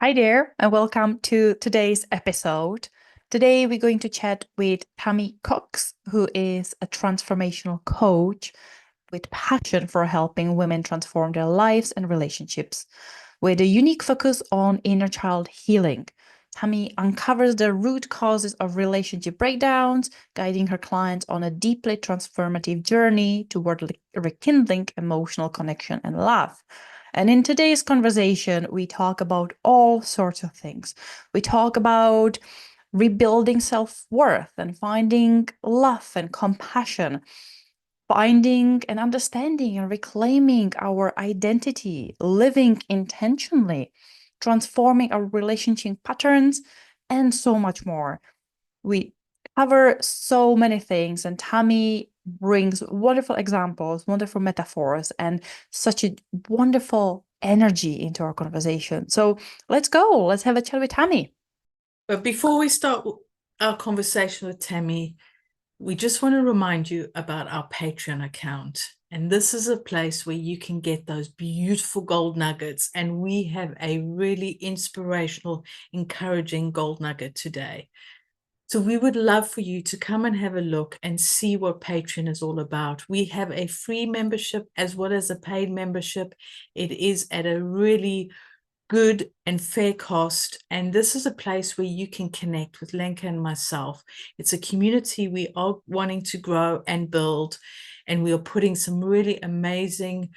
Hi there, and welcome to today's episode. Today, we're going to chat with Tammy Cox, who is a transformational coach with passion for helping women transform their lives and relationships, with a unique focus on inner child healing. Tammy uncovers the root causes of relationship breakdowns, guiding her clients on a deeply transformative journey toward rekindling emotional connection and love. And in today's conversation, we talk about all sorts of things. We talk about rebuilding self worth and finding love and compassion, finding and understanding and reclaiming our identity, living intentionally, transforming our relationship patterns, and so much more. We cover so many things, and Tammy brings wonderful examples, wonderful metaphors, and such a wonderful energy into our conversation. So let's go. Let's have a chat with Tammy. But before we start our conversation with Tammy, we just want to remind you about our Patreon account. And this is a place where you can get those beautiful gold nuggets. And we have a really inspirational, encouraging gold nugget today. So we would love for you to come and have a look and see what Patreon is all about. We have a free membership as well as a paid membership. It is at a really good and fair cost. And this is a place where you can connect with Lenka and myself. It's a community we are wanting to grow and build. And we are putting some really amazing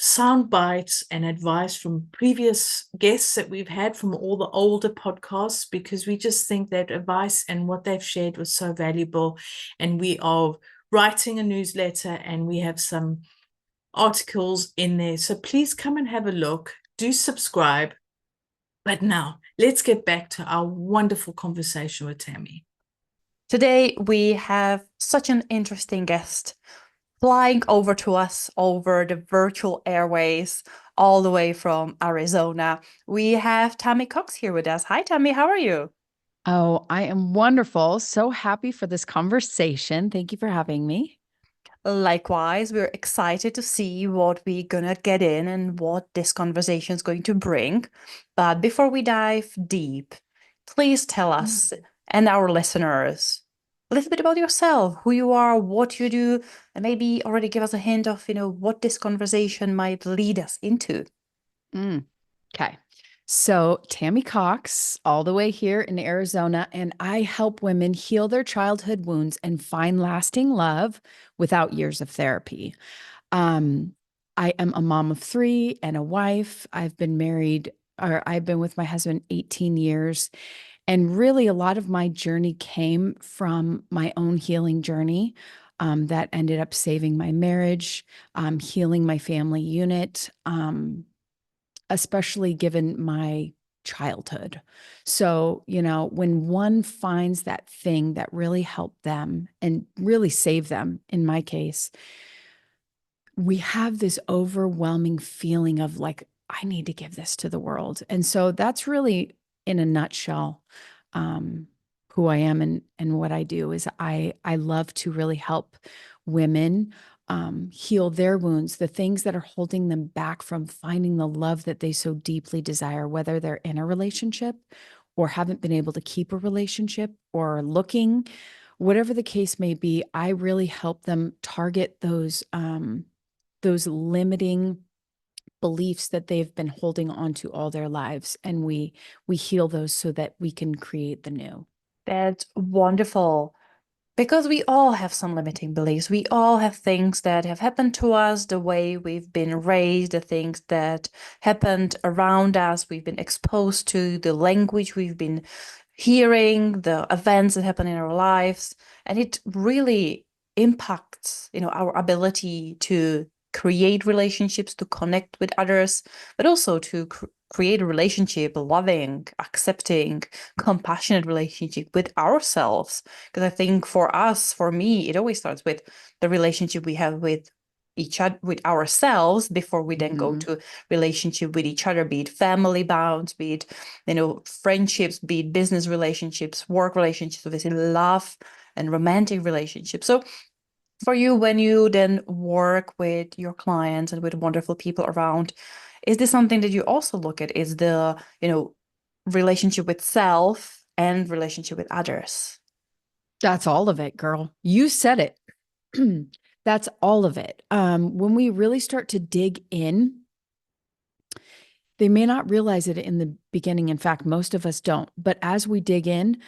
sound bites and advice from previous guests that we've had from all the older podcasts, because we just think that advice and what they've shared was so valuable. And we are writing a newsletter and we have some articles in there. So please come and have a look. Do subscribe. But now let's get back to our wonderful conversation with Tammy. Today, we have such an interesting guest flying over to us over the virtual airways, all the way from Arizona. We have Tammy Cox here with us. Hi, Tammy. How are you? Oh, I am wonderful. So happy for this conversation. Thank you for having me. Likewise, we're excited to see what we're gonna get in and what this conversation is going to bring. But before we dive deep, please tell us and our listeners a little bit about yourself, who you are, what you do, and maybe already give us a hint of, what this conversation might lead us into. Mm, okay. So, Tammy Cox, all the way here in Arizona, and I help women heal their childhood wounds and find lasting love without years of therapy. Um, I am a mom of three and a wife. I've been with my husband 18 years. And really, a lot of my journey came from my own healing journey that ended up saving my marriage, healing my family unit, especially given my childhood. So, when one finds that thing that really helped them and really saved them, in my case, we have this overwhelming feeling of like, I need to give this to the world. And so that's really, in a nutshell, um, who I am and what I do is I love to really help women heal their wounds, the things that are holding them back from finding the love that they so deeply desire, whether they're in a relationship or haven't been able to keep a relationship or looking, whatever the case may be. I really help them target those limiting beliefs that they've been holding on to all their lives, and we heal those so that we can create the new. That's wonderful. Because we all have some limiting beliefs. We all have things that have happened to us, the way we've been raised, the things that happened around us, we've been exposed to, the language we've been hearing, the events that happen in our lives. And it really impacts, our ability to create relationships, to connect with others, but also to create a relationship, a loving, accepting, compassionate relationship with ourselves. Because I think for us, for me, it always starts with the relationship we have with each other, with ourselves, before we then go to relationship with each other, be it family bonds, be it, friendships, be it business relationships, work relationships, obviously love and romantic relationships. So for you, when you then work with your clients and with wonderful people around, is this something that you also look at? Is the, relationship with self and relationship with others. That's all of it, girl. You said it. That's all of it. When we really start to dig in, they may not realize it in the beginning. In fact, most of us don't. But as we dig in,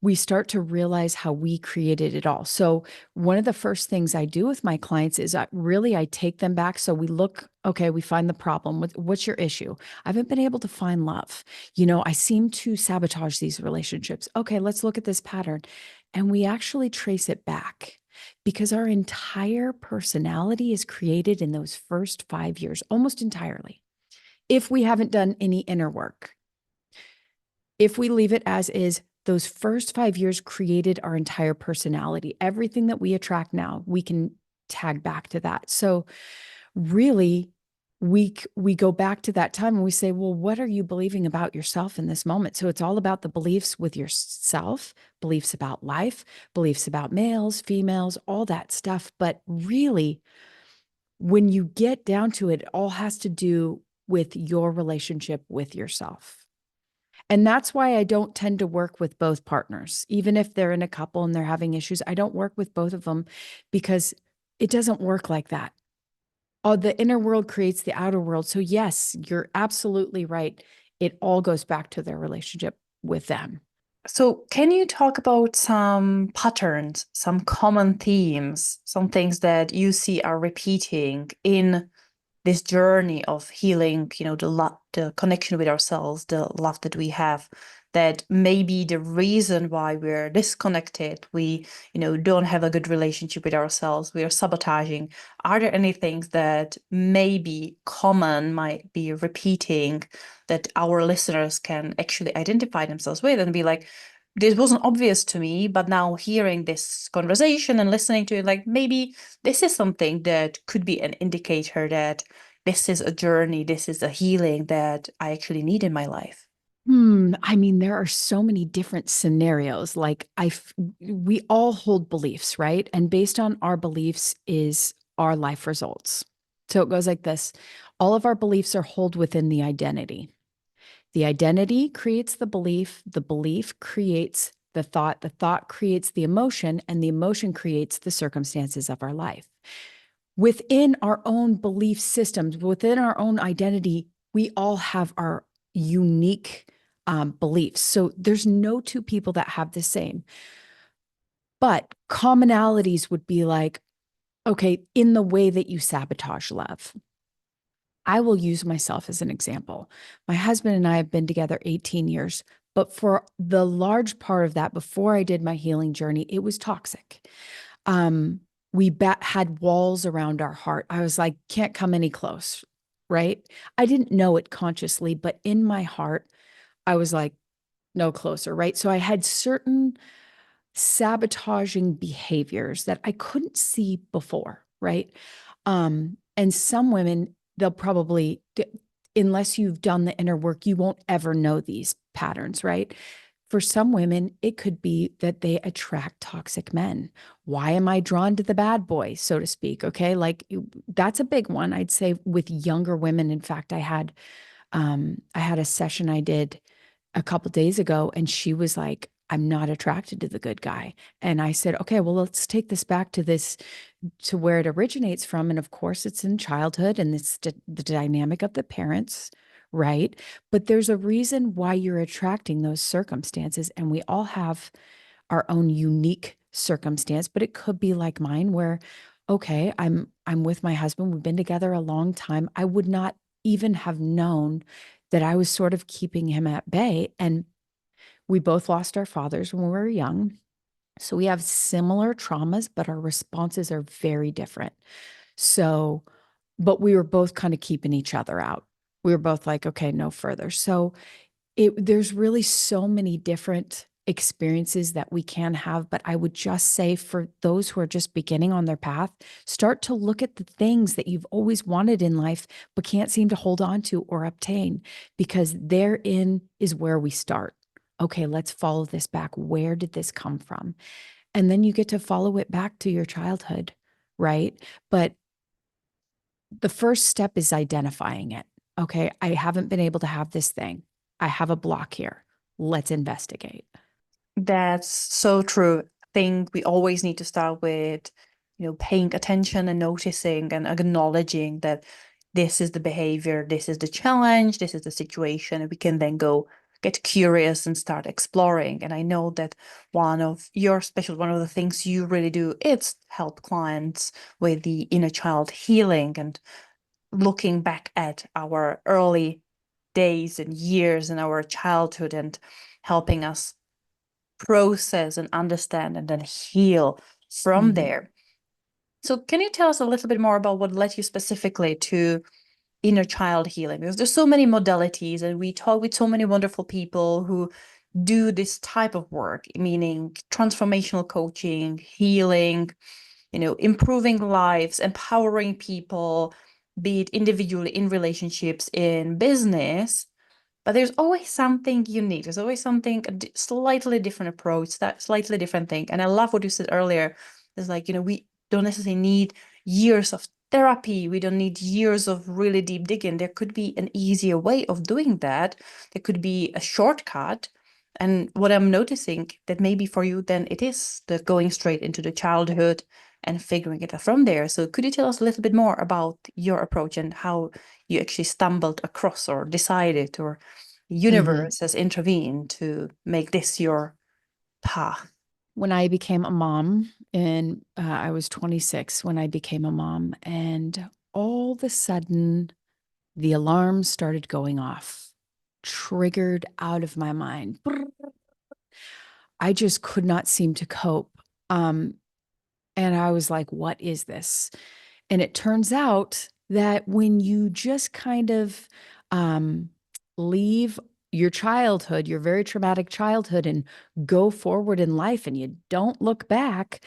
we start to realize how we created it all. So one of the first things I do with my clients is I take them back. So we look, okay, we find the problem. What's your issue? I haven't been able to find love. I seem to sabotage these relationships. Okay, let's look at this pattern. And we actually trace it back because our entire personality is created in those first 5 years, almost entirely, if we haven't done any inner work. If we leave it as is, those first 5 years created our entire personality. Everything that we attract now, we can tag back to that. So really, we go back to that time and we say, well, what are you believing about yourself in this moment? So it's all about the beliefs with yourself, beliefs about life, beliefs about males, females, all that stuff. But really, when you get down to it, it all has to do with your relationship with yourself. And that's why I don't tend to work with both partners. Even if they're in a couple and they're having issues, I don't work with both of them because it doesn't work like that. Oh, the inner world creates the outer world. So yes, you're absolutely right. It all goes back to their relationship with them. So can you talk about some patterns, some common themes, some things that you see are repeating in this journey of healing, the connection with ourselves, the love that we have, that may be the reason why we're disconnected, we, don't have a good relationship with ourselves, we are sabotaging. Are there any things that may be common, might be repeating, that our listeners can actually identify themselves with and be like, this wasn't obvious to me, but now hearing this conversation and listening to it, like maybe this is something that could be an indicator that this is a journey, this is a healing that I actually need in my life? I mean, there are so many different scenarios. Like we all hold beliefs, right? And based on our beliefs is our life results. So it goes like this. All of our beliefs are held within the identity. The identity creates the belief creates the thought creates the emotion, and the emotion creates the circumstances of our life. Within our own belief systems, within our own identity, we all have our unique beliefs. So there's no two people that have the same. But commonalities would be like, okay, in the way that you sabotage love. I will use myself as an example. My husband and I have been together 18 years, but for the large part of that, before I did my healing journey, it was toxic. We had walls around our heart. I was like, can't come any close, right? I didn't know it consciously, but in my heart, I was like, no closer, right? So I had certain sabotaging behaviors that I couldn't see before, right? And some women, they'll probably, unless you've done the inner work, you won't ever know these patterns, right? For some women, it could be that they attract toxic men. Why am I drawn to the bad boy, so to speak? Okay. Like that's a big one, I'd say, with younger women. In fact, I had a session I did a couple days ago, and she was like, I'm not attracted to the good guy. And I said, okay, well, let's take this back to where it originates from. And of course, it's in childhood and it's the dynamic of the parents, right? But there's a reason why you're attracting those circumstances. And we all have our own unique circumstance, but it could be like mine where, okay, I'm with my husband. We've been together a long time. I would not even have known that I was sort of keeping him at bay. And we both lost our fathers when we were young. So we have similar traumas, but our responses are very different. So, but we were both kind of keeping each other out. We were both like, okay, no further. So there's really so many different experiences that we can have. But I would just say for those who are just beginning on their path, start to look at the things that you've always wanted in life, but can't seem to hold on to or obtain, because therein is where we start. Okay, let's follow this back. Where did this come from? And then you get to follow it back to your childhood, right? But the first step is identifying it. Okay, I haven't been able to have this thing. I have a block here. let's investigate. That's so true. I think we always need to start with, paying attention and noticing and acknowledging that this is the behavior, this is the challenge, this is the situation, and we can then go get curious and start exploring. And I know that one of the things you really do is help clients with the inner child healing and looking back at our early days and years in our childhood and helping us process and understand and then heal from there. So can you tell us a little bit more about what led you specifically to inner child healing? Because there's so many modalities, and we talk with so many wonderful people who do this type of work, meaning transformational coaching, healing, improving lives, empowering people, be it individually, in relationships, in business. But there's always something unique. There's always something, slightly different approach, that slightly different thing. And I love what you said earlier. It's like, we don't necessarily need years of therapy. We don't need years of really deep digging. There could be an easier way of doing that. There could be a shortcut. And what I'm noticing that maybe for you, then it is the going straight into the childhood and figuring it out from there. So could you tell us a little bit more about your approach and how you actually stumbled across or decided, or the universe has intervened to make this your path? When I became a mom, and I was 26 when I became a mom, and all of a sudden the alarms started going off, triggered out of my mind. I just could not seem to cope. And I was like, what is this? And it turns out that when you just kind of leave your childhood, your very traumatic childhood, and go forward in life and you don't look back,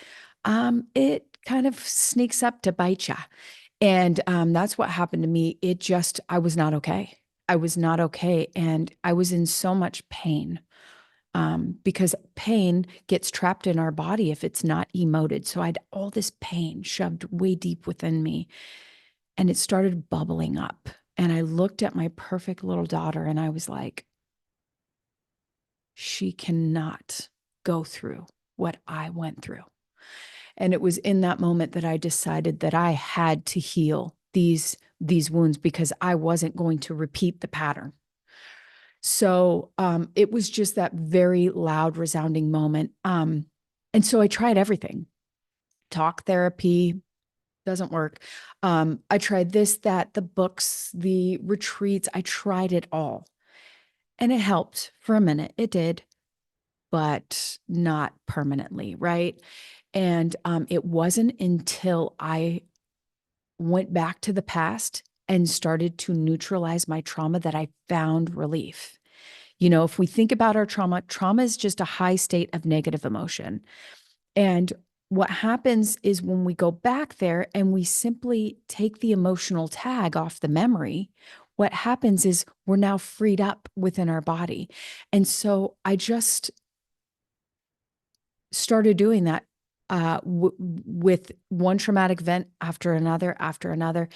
it kind of sneaks up to bite you. And that's what happened to me. I was not okay. I was not okay. And I was in so much pain. Because pain gets trapped in our body if it's not emoted. So I had all this pain shoved way deep within me, and it started bubbling up. And I looked at my perfect little daughter and I was like, she cannot go through what I went through. And it was in that moment that I decided that I had to heal these wounds because I wasn't going to repeat the pattern. So it was just that very loud, resounding moment. And so I tried everything. Talk therapy doesn't work. I tried this, that, the books, the retreats. I tried it all. And it helped for a minute. It did, but not permanently, right? And it wasn't until I went back to the past and started to neutralize my trauma that I found relief. If we think about our trauma is just a high state of negative emotion. And what happens is when we go back there and we simply take the emotional tag off the memory, what happens is we're now freed up within our body. And so I just started doing that with one traumatic event after another,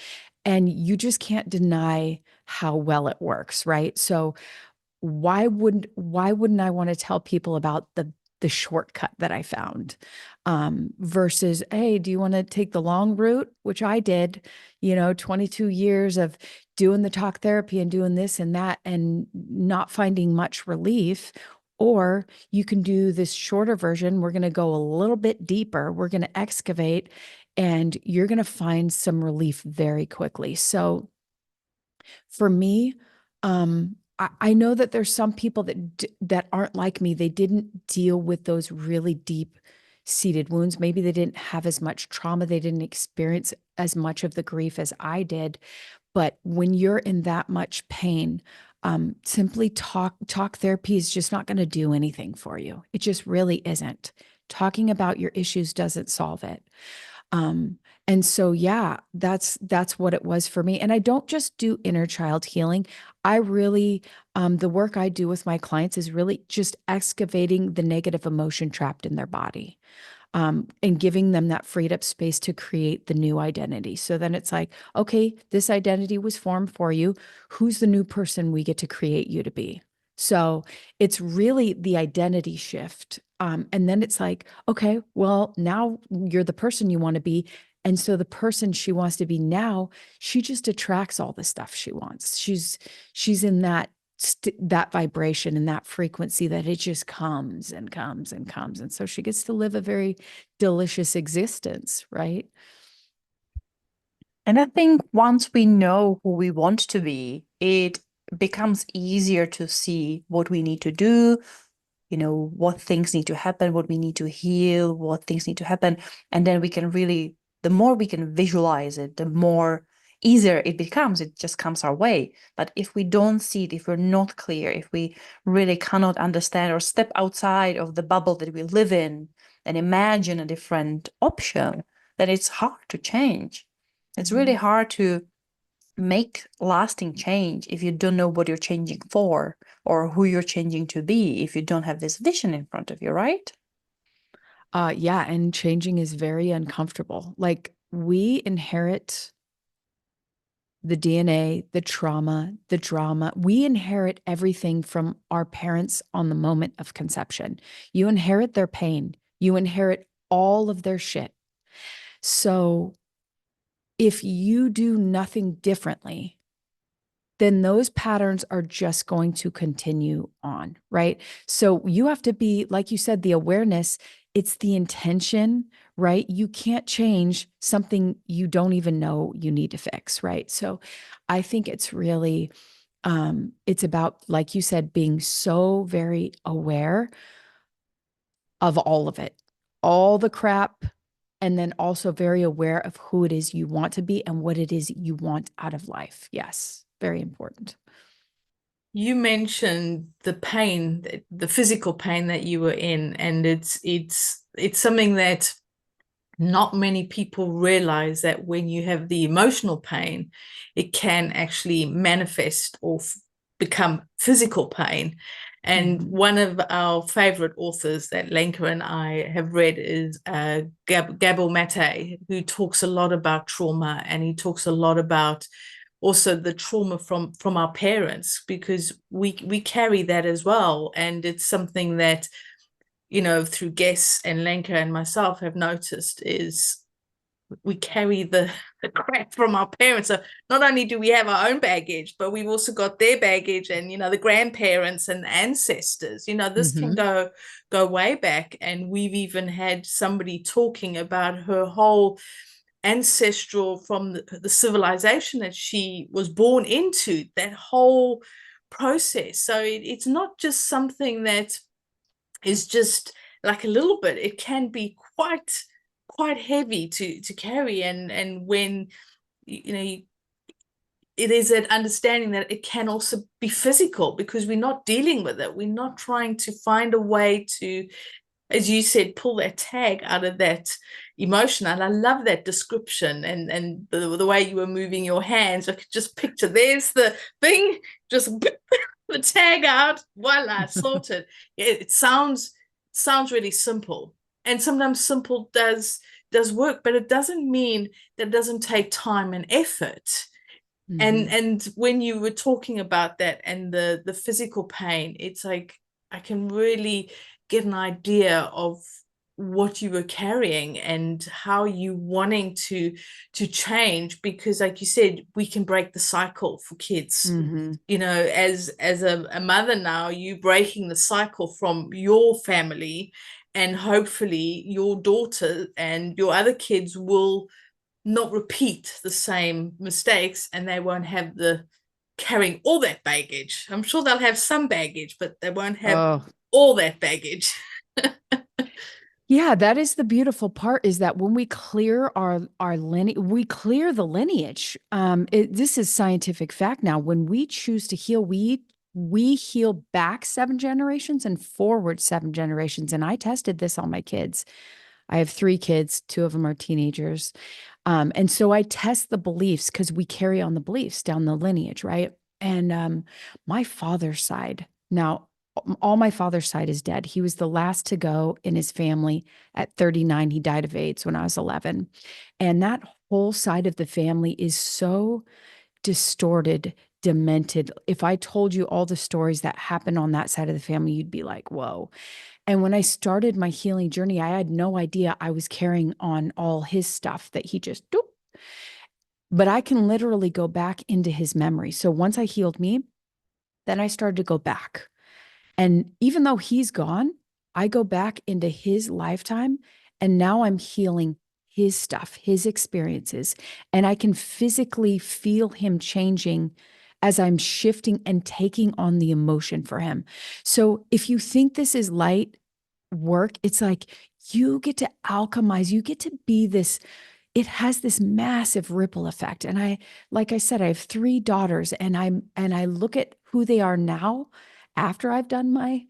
and you just can't deny how well it works, right? So why wouldn't I want to tell people about the shortcut that I found versus, hey, do you want to take the long route, which I did, 22 years of doing the talk therapy and doing this and that and not finding much relief. Or you can do this shorter version. We're going to go a little bit deeper. We're going to excavate, and you're going to find some relief very quickly. So for me, I know that there's some people that aren't like me. They didn't deal with those really deep seated wounds. Maybe they didn't have as much trauma. They didn't experience as much of the grief as I did. But when you're in that much pain, simply talk therapy is just not going to do anything for you. It just really isn't. Talking about your issues doesn't solve it. And so, yeah, that's what it was for me. And I don't just do inner child healing. I really, the work I do with my clients is really just excavating the negative emotion trapped in their body. And giving them that freed up space to create the new identity. So then it's like, okay, this identity was formed for you. Who's the new person we get to create you to be? So it's really the identity shift. And then it's like, okay, well, now you're the person you want to be. And so the person she wants to be now, she just attracts all the stuff she wants. She's in that vibration and that frequency that it just comes and comes and comes. And so she gets to live a very delicious existence, right? And I think once we know who we want to be, it becomes easier to see what we need to do, what things need to happen, what we need to heal, what things need to happen. And then we can really, the more we can visualize it, the more easier it becomes. It just comes our way. But if we don't see it, if we're not clear, if we really cannot understand or step outside of the bubble that we live in and imagine a different option, then it's hard to change. It's really hard to make lasting change if you don't know what you're changing for or who you're changing to be, if you don't have this vision in front of you, right? Yeah, and changing is very uncomfortable. Like we inherit the DNA, the trauma, the drama. We inherit everything from our parents on the moment of conception. You inherit their pain. You inherit all of their shit. So if you do nothing differently, then those patterns are just going to continue on, right? So you have to be, like you said, the awareness, it's the intention, right? You can't change something you don't even know you need to fix, right? So I think it's really, it's about, like you said, being so very aware of all of it, all the crap, and then also very aware of who it is you want to be and what it is you want out of life. Yes, very important. You mentioned the pain, the physical pain that you were in, and it's something that not many people realize, that when you have the emotional pain, it can actually manifest or become physical pain. And one of our favorite authors that Lenka and I have read is Gabor Mate, who talks a lot about trauma, and he talks a lot about also the trauma from our parents, because we carry that as well. And it's something that, through Guess and Lenka and myself have noticed, is we carry the crap from our parents. So not only do we have our own baggage, but we've also got their baggage, and the grandparents and ancestors. This can go way back. And we've even had somebody talking about her whole ancestral, from the civilization that she was born into, that whole process. So it's not just something that is just like a little bit. It can be quite heavy to carry. And when it is that understanding that it can also be physical, because we're not dealing with it. We're not trying to find a way to, as you said, pull that tag out of that emotion. And I love that description, and the way you were moving your hands. I could just picture, there's the thing, just the tag out, voila, sorted. It sounds really simple, and sometimes simple does work, but it doesn't mean that it doesn't take time and effort. And when you were talking about that and the physical pain, it's like I can really get an idea of what you were carrying and how you wanting to change, because like you said, we can break the cycle for kids. As a mother now, you breaking the cycle from your family, and hopefully your daughter and your other kids will not repeat the same mistakes, and they won't have the carrying all that baggage. I'm sure they'll have some baggage, but they won't have all that baggage. Yeah, that is the beautiful part, is that when we clear our lineage, we clear the lineage. This is scientific fact now. When we choose to heal, we heal back 7 generations and forward 7 generations. And I tested this on my kids. I have 3 kids, 2 of them are teenagers. And so I test the beliefs, because we carry on the beliefs down the lineage, right? And my father's side, now, all my father's side is dead. He was the last to go in his family at 39. He died of AIDS when I was 11. And that whole side of the family is so distorted demented. If I told you all the stories that happened on that side of the family, you'd be like, whoa. And when I started my healing journey, I had no idea I was carrying on all his stuff that he just, doop. But I can literally go back into his memory. So once I healed me, then I started to go back. And even though he's gone, I go back into his lifetime, and now I'm healing his stuff, his experiences, and I can physically feel him changing as I'm shifting and taking on the emotion for him. So if you think this is light work, it's like you get to alchemize, you get to be this. It has this massive ripple effect. And like I said, I have 3 daughters, and I look at who they are now after I've done my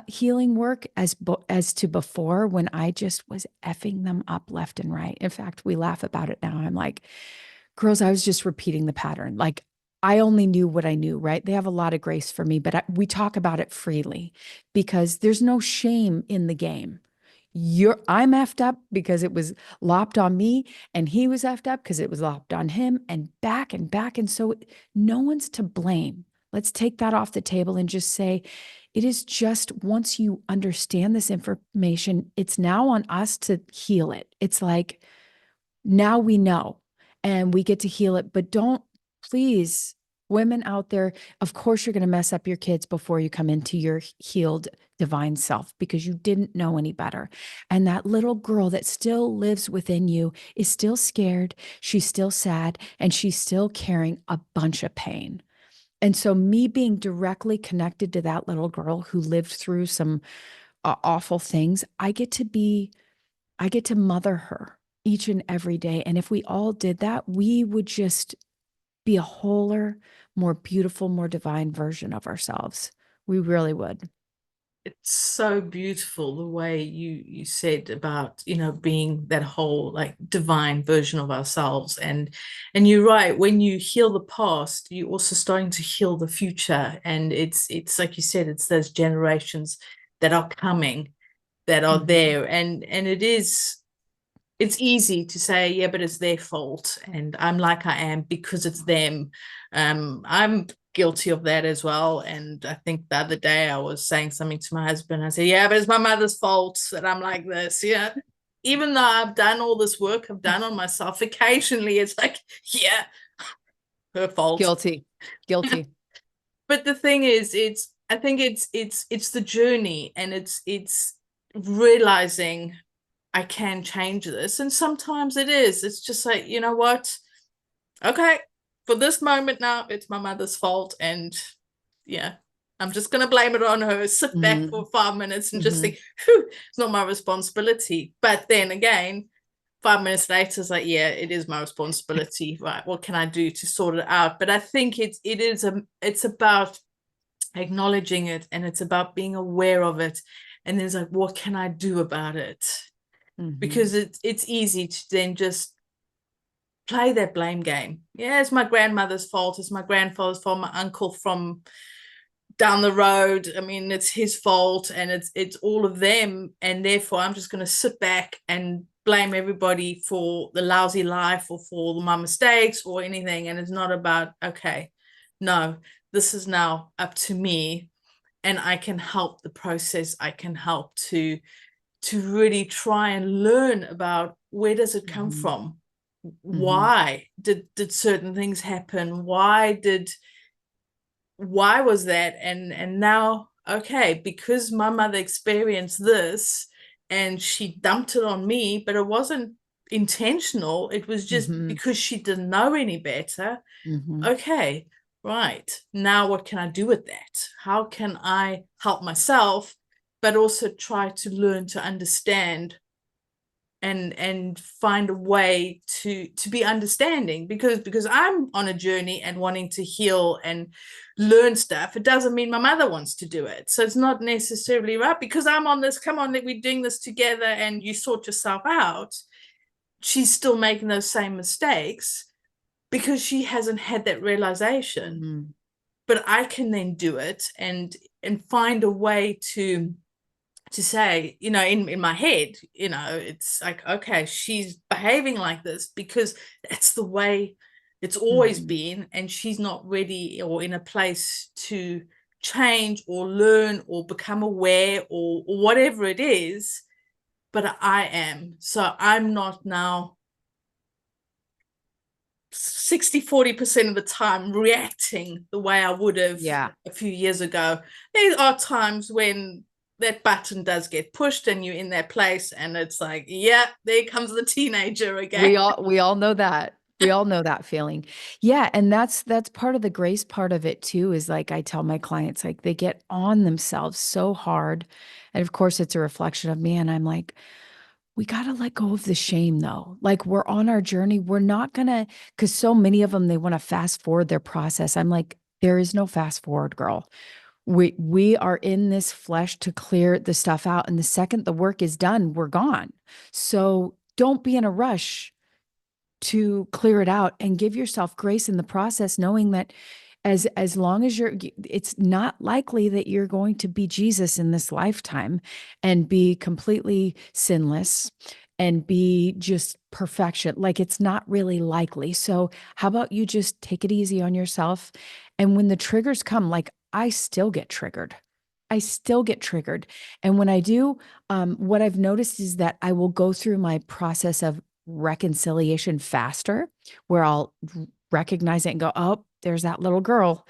healing work as to before, when I just was effing them up left and right. In fact, we laugh about it now. I'm like, girls, I was just repeating the pattern. Like, I only knew what I knew, right? They have a lot of grace for me, but we talk about it freely because there's no shame in the game. I'm effed up because it was lopped on me, and he was effed up because it was lopped on him, and back and back. And so no one's to blame. Let's take that off the table and just say, it is just, once you understand this information, it's now on us to heal it. It's like, now we know and we get to heal it. But don't, please, women out there, of course you're going to mess up your kids before you come into your healed divine self, because you didn't know any better. And that little girl that still lives within you is still scared, she's still sad, and she's still carrying a bunch of pain. And so me being directly connected to that little girl who lived through some awful things, I get to mother her each and every day. And if we all did that, we would just be a wholer, more beautiful, more divine version of ourselves. We really would. It's so beautiful the way you said about, being that whole like divine version of ourselves. And you're right, when you heal the past, you're also starting to heal the future. And it's like you said, it's those generations that are coming, that are there. And it's easy to say, yeah, but it's their fault, and I'm like I am because it's them. I'm guilty of that as well. And I think the other day I was saying something to my husband. I said, yeah, but it's my mother's fault that I'm like this. Yeah. Even though I've done all this work I've done on myself, occasionally it's like, yeah, her fault. Guilty. But the thing is, I think it's the journey, and it's realizing I can change this. And sometimes it's just like, you know what? Okay, for this moment now, it's my mother's fault. And yeah, I'm just going to blame it on her, sit back for 5 minutes and just think, it's not my responsibility. But then again, 5 minutes later, it's like, yeah, it is my responsibility. Right. What can I do to sort it out? But I think it's about acknowledging it, and it's about being aware of it. And then it's like, what can I do about it? Because it's easy to then just play that blame game. Yeah, it's my grandmother's fault, it's my grandfather's fault, my uncle from down the road, I mean, it's his fault, and it's all of them. And therefore I'm just going to sit back and blame everybody for the lousy life or for my mistakes or anything. And it's not about, okay, no, this is now up to me, and I can help the process. I can help to really try and learn about, where does it come from? Why did certain things happen? Why was that? And now, okay, because my mother experienced this and she dumped it on me, but it wasn't intentional, it was just because she didn't know any better. Okay, right, now what can I do with that? How can I help myself, but also try to learn to understand and find a way to be understanding, because I'm on a journey and wanting to heal and learn stuff. It doesn't mean my mother wants to do it, so it's not necessarily right because I'm on this, come on, we're doing this together and you sort yourself out. She's still making those same mistakes because she hasn't had that realization. But I can then do it and find a way to say, in my head, it's like, okay, she's behaving like this because that's the way It's always Mhm. been, and she's not ready or in a place to change or learn or become aware or whatever it is, but I am. So I'm not now 60-40% of the time reacting the way I would have Yeah. a few years ago. There are times when that button does get pushed and you're in that place and it's like, yeah, there comes the teenager again. We all know that. We all know that feeling. Yeah, and that's part of the grace part of it too, is like I tell my clients, like they get on themselves so hard. And of course it's a reflection of me, and I'm like, we got to let go of the shame though. Like we're on our journey. We're not going to, because so many of them, they want to fast forward their process. I'm like, there is no fast forward, girl. We are in this flesh to clear the stuff out. And the second the work is done, we're gone. So don't be in a rush to clear it out, and give yourself grace in the process, knowing that as long as it's not likely that you're going to be Jesus in this lifetime and be completely sinless and be just perfection. Like it's not really likely. So how about you just take it easy on yourself? And when the triggers come, like I still get triggered. I still get triggered. And when I do, what I've noticed is that I will go through my process of reconciliation faster, where I'll recognize it and go, oh, there's that little girl.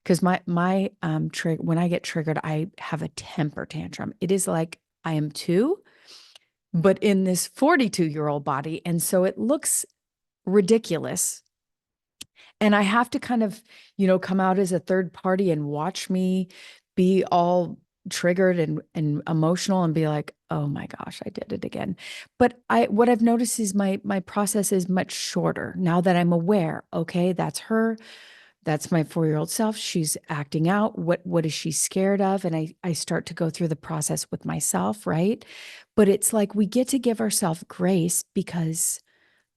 Because my when I get triggered, I have a temper tantrum. It is like I am two, but in this 42-year-old body. And so it looks ridiculous. And I have to kind of, come out as a third party and watch me be all triggered and emotional and be like, oh my gosh, I did it again. But what I've noticed is my process is much shorter now that I'm aware. Okay, that's her. That's my 4-year-old self. She's acting out. What is she scared of? And I start to go through the process with myself, right? But it's like we get to give ourselves grace, because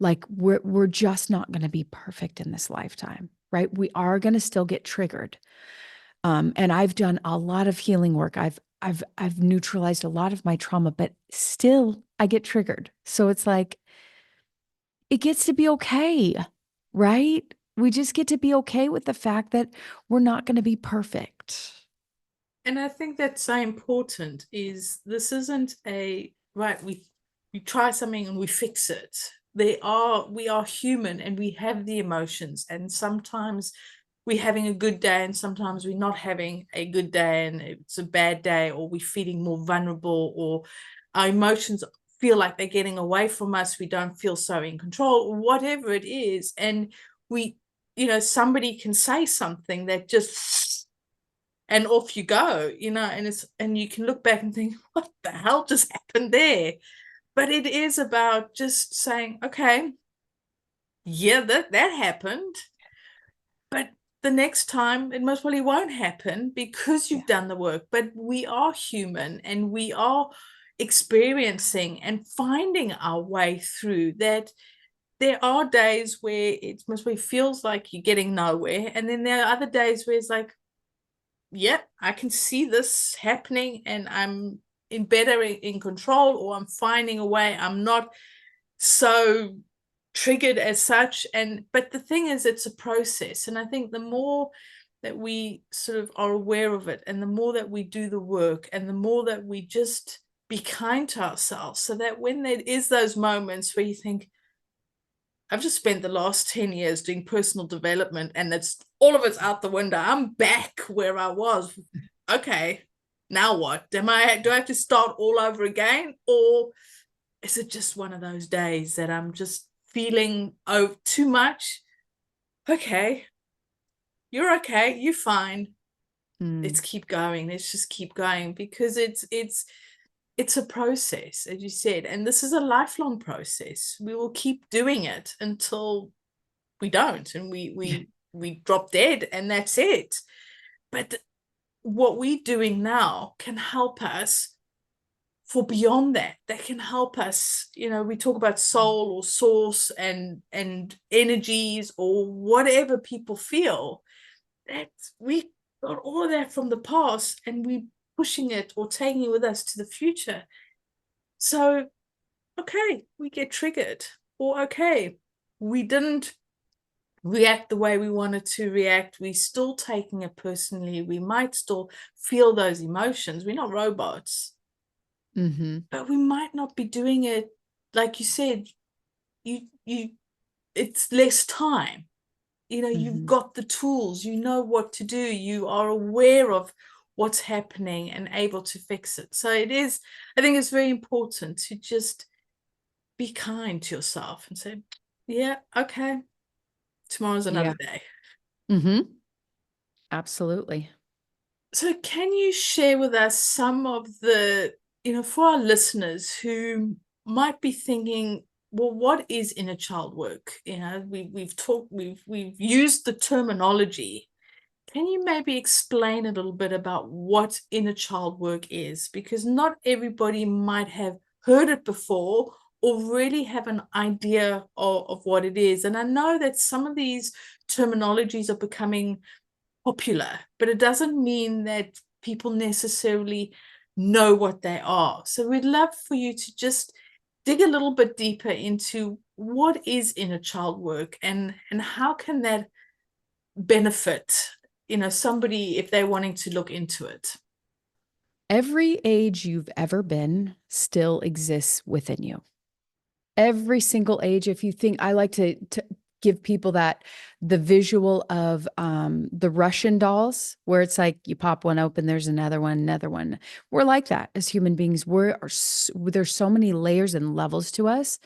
like we're just not going to be perfect in this lifetime, right? We are going to still get triggered. And I've done a lot of healing work. I've neutralized a lot of my trauma, but still I get triggered. So it's like it gets to be okay, right? We just get to be okay with the fact that we're not going to be perfect. And I think that's so important, is this isn't a right, we try something and we fix it. We are human and we have the emotions, and sometimes we're having a good day and sometimes we're not having a good day and it's a bad day, or we're feeling more vulnerable, or our emotions feel like they're getting away from us. We don't feel so in control, whatever it is. And we, somebody can say something that just, and off you go, and you can look back and think, what the hell just happened there? But it is about just saying, okay, yeah, that happened, but the next time it most probably won't happen because you've done the work. But we are human and we are experiencing and finding our way through that. There are days where it most probably feels like you're getting nowhere, and then there are other days where it's like, yep, I can see this happening and I'm in control, or I'm finding a way. I'm not so triggered as such. But the thing is, it's a process. And I think the more that we sort of are aware of it, and the more that we do the work, and the more that we just be kind to ourselves, so that when there is those moments where you think, I've just spent the last 10 years doing personal development and that's all of it's out the window. I'm back where I was. Okay, now what? Do I have to start all over again? Or is it just one of those days that I'm just feeling too much? Okay, you're okay. You're fine. Let's keep going. Let's just keep going, because it's a process, as you said, and this is a lifelong process. We will keep doing it until we don't, and we drop dead, and that's it. But what we're doing now can help us for beyond that. That can help us. We talk about soul or source and energies or whatever people feel. That we got all of that from the past, and we pushing it or taking it with us to the future. So, okay, we get triggered, or okay, we didn't react the way we wanted to react. We're still taking it personally. We might still feel those emotions. We're not robots, but we might not be doing it. Like you said, you it's less time. You've got the tools, you know what to do, you are aware of what's happening and able to fix it. So I think it's very important to just be kind to yourself and say, yeah, okay, tomorrow's another day. Absolutely. So can you share with us some of the, for our listeners who might be thinking, well, what is inner child work? We've used the terminology. Can you maybe explain a little bit about what inner child work is? Because not everybody might have heard it before or really have an idea of what it is. And I know that some of these terminologies are becoming popular, but it doesn't mean that people necessarily know what they are. So we'd love for you to just dig a little bit deeper into what is inner child work and how can that benefit somebody if they're wanting to look into it. Every age you've ever been still exists within you. Every single age. If you think, I like to give people the visual of the Russian dolls, where it's like you pop one open, there's another one, another one. We're like that as human beings. There's so many layers and levels to us.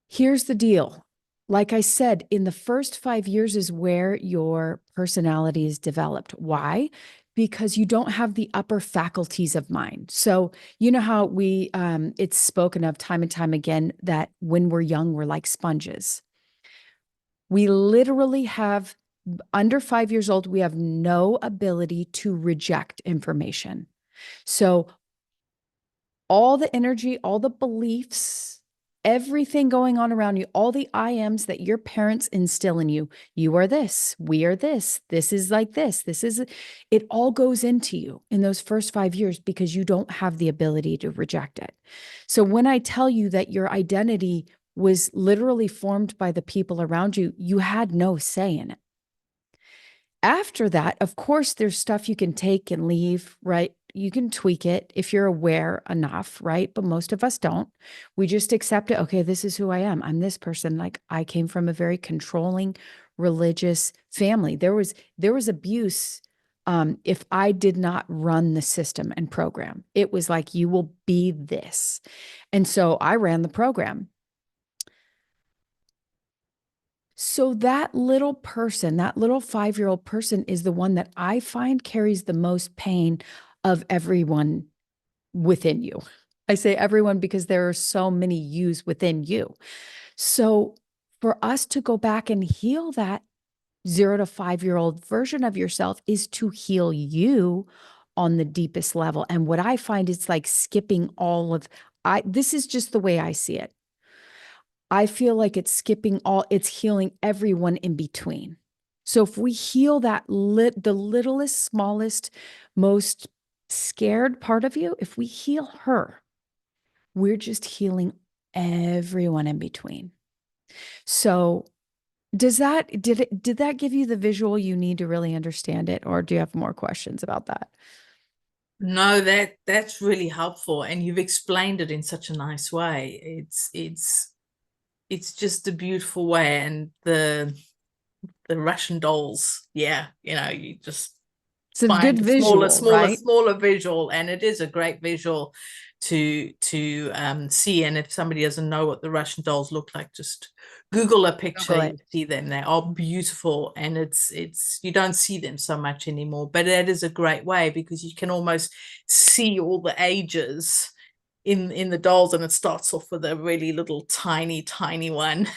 Here's the deal. Like I said, in the first 5 years is where your personality is developed. Why? Because you don't have the upper faculties of mind. So you know how it's spoken of time and time again that when we're young, we're like sponges. We literally have, under 5 years old, we have no ability to reject information. So all the energy, all the beliefs, everything going on around you, all the I ams that your parents instill in you, you are this, we are this is like this, it all goes into you in those first 5 years because you don't have the ability to reject it. So when I tell you that your identity was literally formed by the people around you, you had no say in it. After that, of course, there's stuff you can take and leave, right? You can tweak it if you're aware enough, right? But most of us don't. We just accept it. Okay, this is who I am. I'm this person. Like I came from a very controlling religious family. There was abuse if I did not run the system and program. It was like, you will be this. And so I ran the program. So that little person, that little 5-year-old person is the one that I find carries the most pain of everyone within you. I say everyone because there are so many yous within you. So for us to go back and heal that 0 to 5-year-old version of yourself is to heal you on the deepest level. And what I find is like skipping this is just the way I see it. I feel like it's it's healing everyone in between. So if we heal the littlest, smallest, most scared part of you, if we heal her, we're just healing everyone in between. So did that give you the visual you need to really understand it? Or do you have more questions about that? No, that's really helpful. And you've explained it in such a nice way. It's just a beautiful way. And the Russian dolls, yeah, you just It's a find good a visual, right? smaller visual, and it is a great visual to see. And if somebody doesn't know what the Russian dolls look like, just Google a picture. Google it. You see them; they are beautiful, and it's you don't see them so much anymore. But that is a great way because you can almost see all the ages in the dolls, and it starts off with a really little tiny one.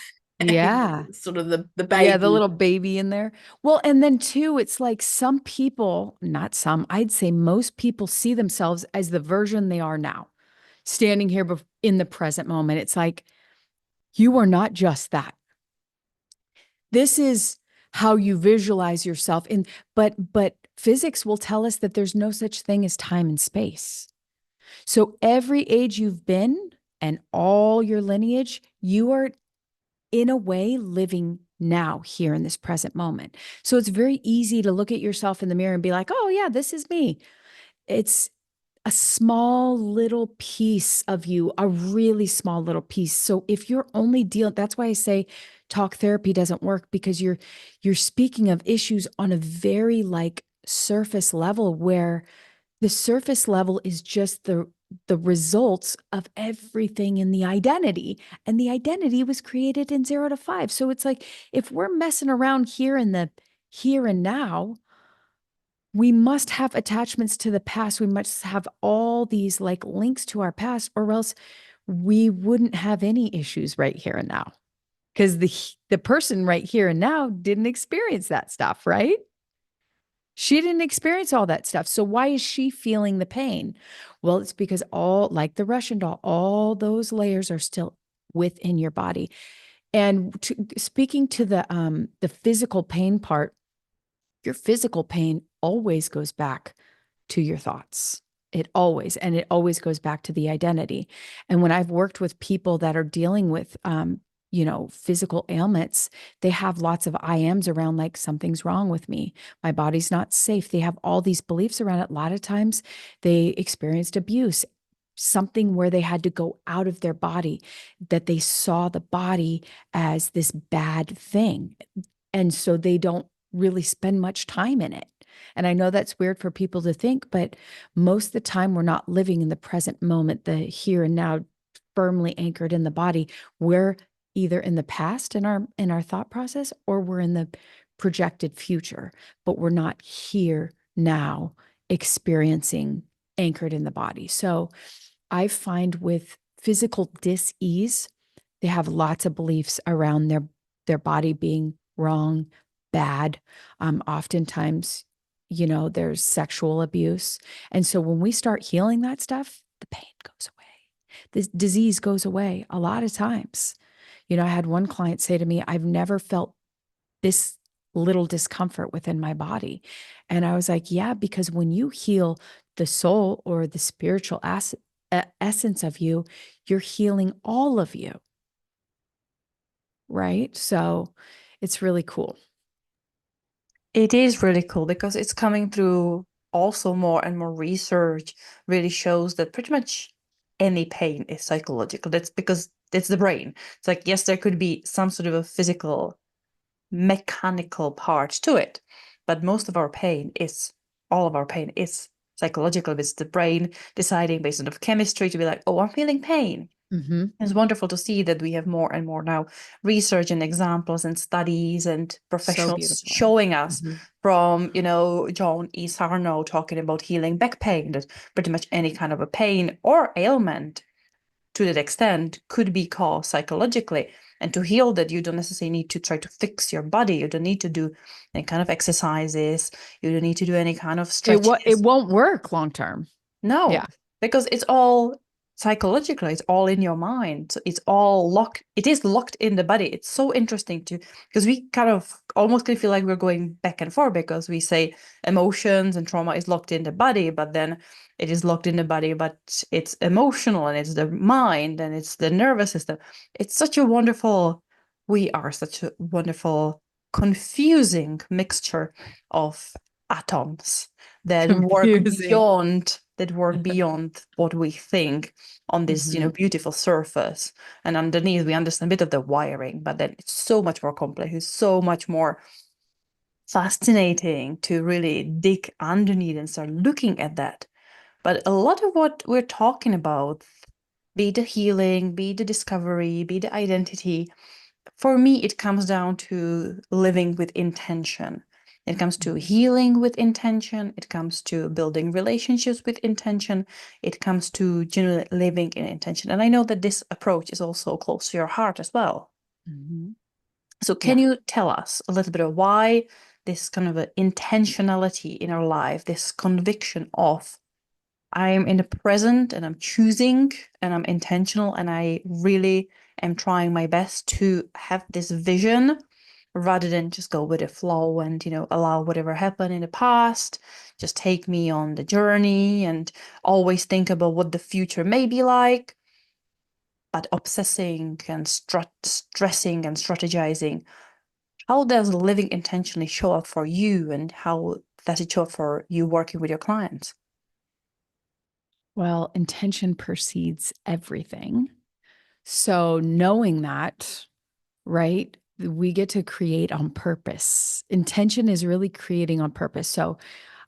Yeah. Sort of the Yeah, the baby. little baby in there. Well, and then too, it's like some people, not some, I'd say most people see themselves as the version they are now, standing here in the present moment. It's like, you are not just that. This is how you visualize yourself. But physics will tell us that there's no such thing as time and space. So every age you've been and all your lineage, you are in a way, living now here in this present moment. So it's very easy to look at yourself in the mirror and be like, oh, yeah, this is me. It's a small little piece of you, a really small little piece. So if you're only that's why I say talk therapy doesn't work, because you're speaking of issues on a very like surface level, where the surface level is just the results of everything in the identity. And the identity was created in 0 to 5. So it's like, if we're messing around here in the here and now, we must have attachments to the past. We must have all these like links to our past, or else we wouldn't have any issues right here and now. Because the person right here and now didn't experience that stuff, right? She didn't experience all that stuff. So why is she feeling the pain? Well, it's because all, like the Russian doll, all those layers are still within your body. And speaking to the physical pain part, your physical pain always goes back to your thoughts. It always goes back to the identity. And when I've worked with people that are dealing with, physical ailments, they have lots of I ams around, like, something's wrong with me. My body's not safe. They have all these beliefs around it. A lot of times they experienced abuse, something where they had to go out of their body, that they saw the body as this bad thing. And so they don't really spend much time in it. And I know that's weird for people to think, but most of the time we're not living in the present moment, the here and now, firmly anchored in the body. We're either in the past in our thought process, or we're in the projected future, but we're not here now experiencing anchored in the body. So I find with physical dis-ease, they have lots of beliefs around their body being wrong, bad. Oftentimes, there's sexual abuse. And so when we start healing that stuff, the pain goes away. The disease goes away a lot of times. I had one client say to me, I've never felt this little discomfort within my body. And I was like, yeah, because when you heal the soul or the spiritual essence of you, you're healing all of you. Right? So it's really cool. It is really cool because it's coming through. Also, more and more research really shows that pretty much any pain is psychological. That's because it's the brain. It's like, yes, there could be some sort of a physical, mechanical part to it, but all of our pain is psychological. It's the brain deciding based on the chemistry to be like, oh, I'm feeling pain. Mm-hmm. It's wonderful to see that we have more and more now research and examples and studies and professionals beautiful. showing us Mm-hmm. from, John E. Sarno talking about healing back pain, that pretty much any kind of a pain or ailment to that extent could be caused psychologically. And to heal that, you don't necessarily need to try to fix your body. You don't need to do any kind of exercises. You don't need to do any kind of stretches. It won't work long term. No, Yeah. because it's all psychological. It's all in your mind. So it's all locked. It is locked in the body. It's so interesting because we kind of almost can feel like we're going back and forth, because we say emotions and trauma is locked in the body, but then it is locked in the body, but it's emotional and it's the mind and it's the nervous system. We are such a wonderful, confusing mixture of atoms that work beyond what we think on this Mm-hmm. beautiful surface, and underneath we understand a bit of the wiring, but then it's so much more complex. It's so much more fascinating to really dig underneath and start looking at that. But a lot of what we're talking about, be the healing, be the discovery, be the identity, for me, it comes down to living with intention. It comes to healing with intention. It comes to building relationships with intention. It comes to genuinely living in intention. And I know that this approach is also close to your heart as well. Mm-hmm. So can you tell us a little bit of why this kind of a intentionality in our life, this conviction of I'm in the present and I'm choosing and I'm intentional and I really am trying my best to have this vision rather than just go with the flow and, allow whatever happened in the past, just take me on the journey and always think about what the future may be like. at obsessing and stressing and strategizing, how does living intentionally show up for you, and how does it show up for you working with your clients? Well, intention precedes everything. So knowing that, right, we get to create on purpose. Intention is really creating on purpose. So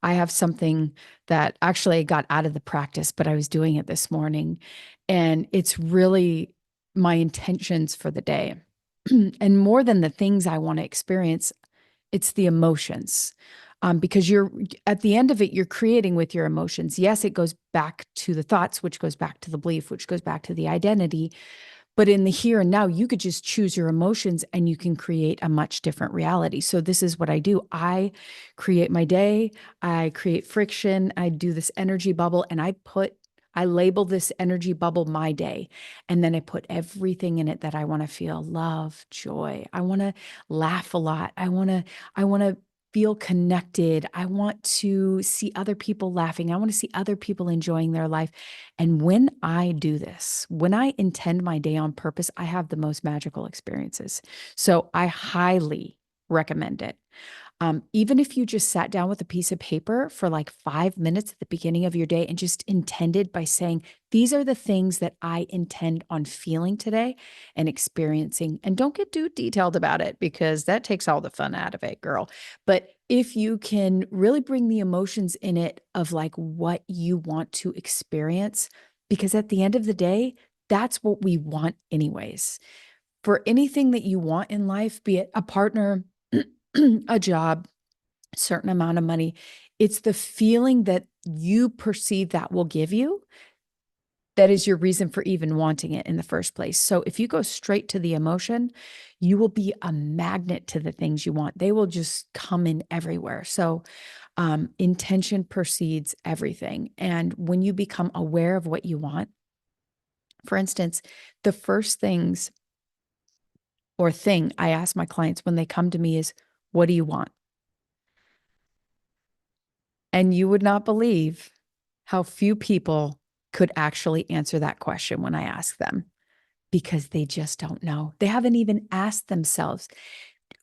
I have something that actually I got out of the practice, but I was doing it this morning. And it's really my intentions for the day. And more than the things I want to experience, it's the emotions. Because you're at the end of it, you're creating with your emotions. Yes, it goes back to the thoughts, which goes back to the belief, which goes back to the identity. But in the here and now, you could just choose your emotions and you can create a much different reality. So this is what I do. I create my day. I create friction. I do this energy bubble and I label this energy bubble my day. And then I put everything in it that I want to feel: love, joy. I want to laugh a lot. I want to feel connected. I want to see other people laughing. I want to see other people enjoying their life. And when I do this, when I intend my day on purpose, I have the most magical experiences. So I highly recommend it. Even if you just sat down with a piece of paper for like 5 minutes at the beginning of your day and just intended by saying, these are the things that I intend on feeling today and experiencing. And don't get too detailed about it because that takes all the fun out of it, girl. But if you can really bring the emotions in it of like what you want to experience, because at the end of the day, that's what we want anyways. For anything that you want in life, be it a partner, a job, a certain amount of money, it's the feeling that you perceive that will give you that is your reason for even wanting it in the first place. So if you go straight to the emotion, you will be a magnet to the things you want. They will just come in everywhere. So intention precedes everything. And when you become aware of what you want, for instance, the first things or thing I ask my clients when they come to me is, what do you want? And you would not believe how few people could actually answer that question when I ask them, because they just don't know. They haven't even asked themselves.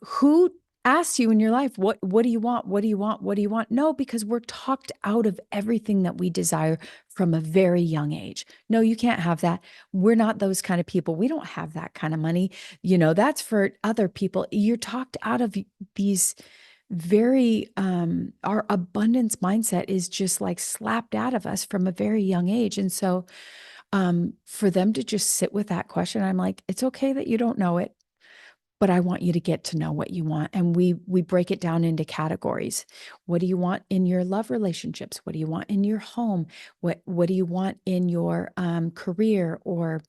Who asked you in your life, what do you want? What do you want? What do you want? No, because we're talked out of everything that we desire from a very young age. No, you can't have that. We're not those kind of people. We don't have that kind of money. That's for other people. You're talked out of these very our abundance mindset is just like slapped out of us from a very young age. And so for them to just sit with that question, I'm like, it's okay that you don't know it, but I want you to get to know what you want. And we break it down into categories. What do you want in your love relationships? What do you want in your home? What do you want in your career or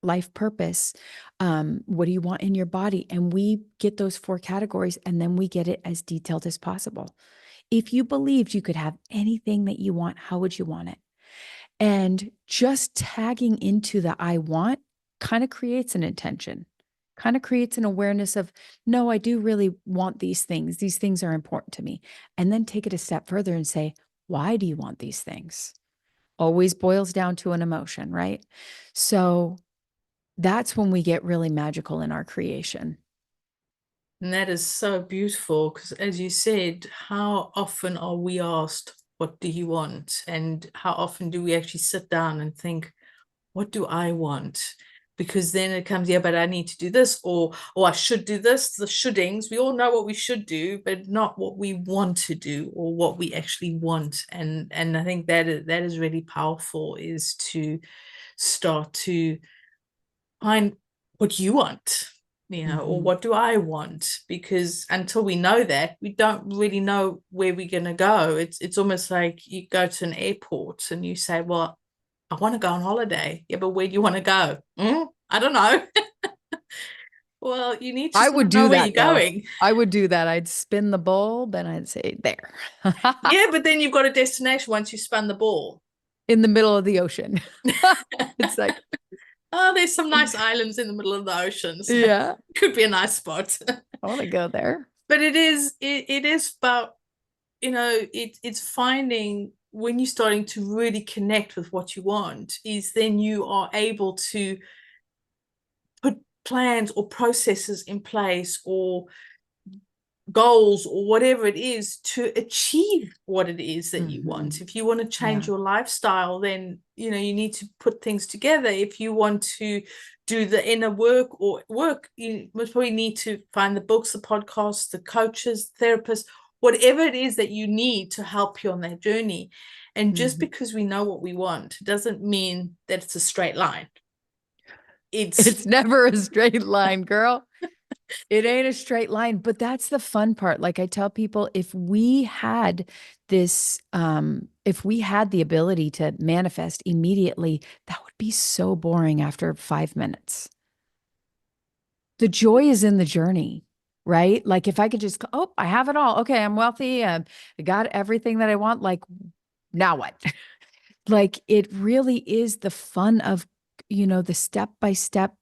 life purpose? What do you want in your body? And we get those 4 categories, and then we get it as detailed as possible. If you believed you could have anything that you want, how would you want it? And just tagging into the I want kind of creates an intention, kind of creates an awareness of, no, I do really want these things. These things are important to me. And then take it a step further and say, why do you want these things? Always boils down to an emotion, right? So that's when we get really magical in our creation. And that is so beautiful because, as you said, how often are we asked, what do you want? And how often do we actually sit down and think, what do I want? Because then it comes, yeah, but I need to do this, or I should do this, the shouldings. We all know what we should do, but not what we want to do or what we actually want. And I think that is really powerful, is to start to find what you want, or what do I want? Because until we know that, we don't really know where we're going to go. It's almost like you go to an airport and you say, well, I want to go on holiday. Yeah, but where do you want to go? I don't know. Well, you need to I sort would of know do where that you're though. going. I would do that. I'd spin the bulb and I'd say, there. Yeah, but then you've got a destination once you spun the ball. In the middle of the ocean. It's like, Oh, there's some nice islands in the middle of the ocean. So yeah, could be a nice spot. I want to go there. But it is about, it's finding, when you're starting to really connect with what you want, is then you are able to plans or processes in place or goals or whatever it is to achieve what it is that you want. If you want to change your lifestyle, then you need to put things together. If you want to do the inner work, you must probably need to find the books, the podcasts, the coaches, therapists, whatever it is that you need to help you on that journey. And just because we know what we want doesn't mean that it's a straight line. It's never a straight line, girl. It ain't a straight line, but that's the fun part. Like I tell people, if we had this, if we had the ability to manifest immediately, that would be so boring after 5 minutes. The joy is in the journey, right? Like if I could just, oh, I have it all. Okay, I'm wealthy. I got everything that I want. Like, now what? Like it really is the fun of, the step-by-step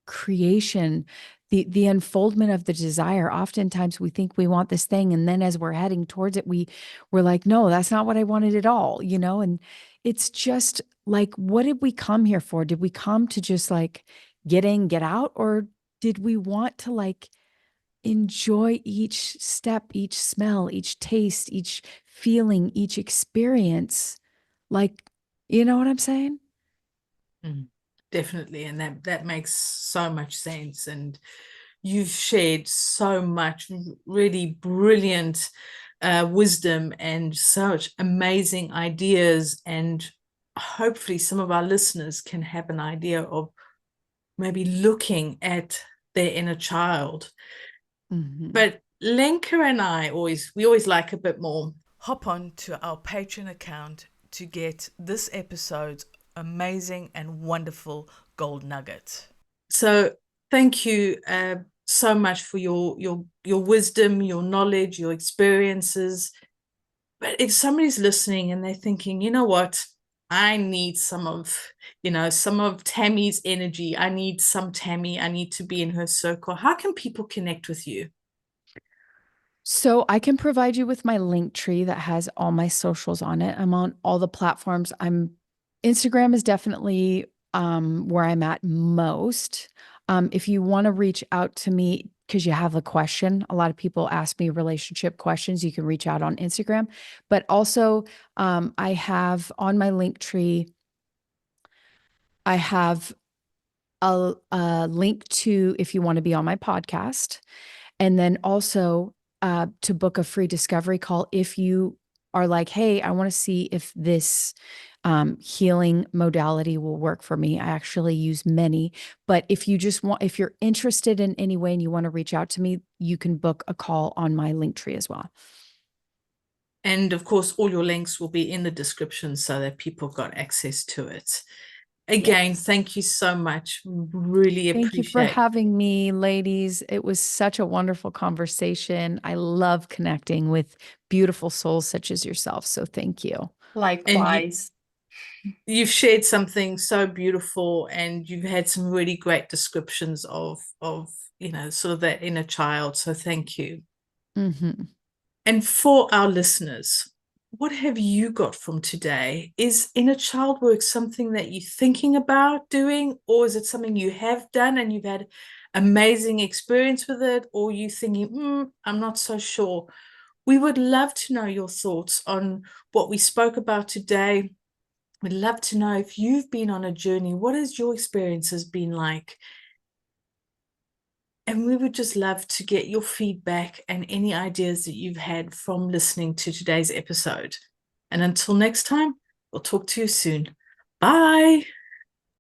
creation, the unfoldment of the desire. Oftentimes we think we want this thing, and then as we're heading towards it, we're like, no, that's not what I wanted at all, and it's just like, what did we come here for? Did we come to just like get in, get out, or did we want to like enjoy each step, each smell, each taste, each feeling, each experience? Like, you know what I'm saying? Definitely. And that makes so much sense. And you've shared so much really brilliant wisdom and such amazing ideas. And hopefully some of our listeners can have an idea of maybe looking at their inner child. But Lenka and I we always like a bit more. Hop on to our Patreon account to get this episode's amazing and wonderful gold nugget. So thank you so much for your wisdom, your knowledge, your experiences. But if somebody's listening and they're thinking, you know what, I need some of Tammy's energy. I need some Tammy. I need to be in her circle. How can people connect with you? So I can provide you with my link tree that has all my socials on it. I'm on all the platforms. Instagram is definitely where I'm at most. If you want to reach out to me because you have a question, a lot of people ask me relationship questions. You can reach out on Instagram, but also I have on my link tree, I have a link to if you want to be on my podcast. And then also to book a free discovery call if you are like, hey, I want to see if this healing modality will work for me. I actually use many, but if you're interested in any way and you want to reach out to me, you can book a call on my link tree as well. And of course, all your links will be in the description so that people got access to it. Again, yes. Thank you so much. Really appreciate it. Thank you for having me, ladies. It was such a wonderful conversation. I love connecting with beautiful souls such as yourself. So thank you. Likewise. You've shared something so beautiful, and you've had some really great descriptions of sort of that inner child. So thank you. And for our listeners, what have you got from today? Is inner child work something that you're thinking about doing, or is it something you have done and you've had amazing experience with it, or you thinking, I'm not so sure? We would love to know your thoughts on what we spoke about today. We'd love to know if you've been on a journey. What has your experiences been like? And we would just love to get your feedback and any ideas that you've had from listening to today's episode. And until next time, we'll talk to you soon. Bye.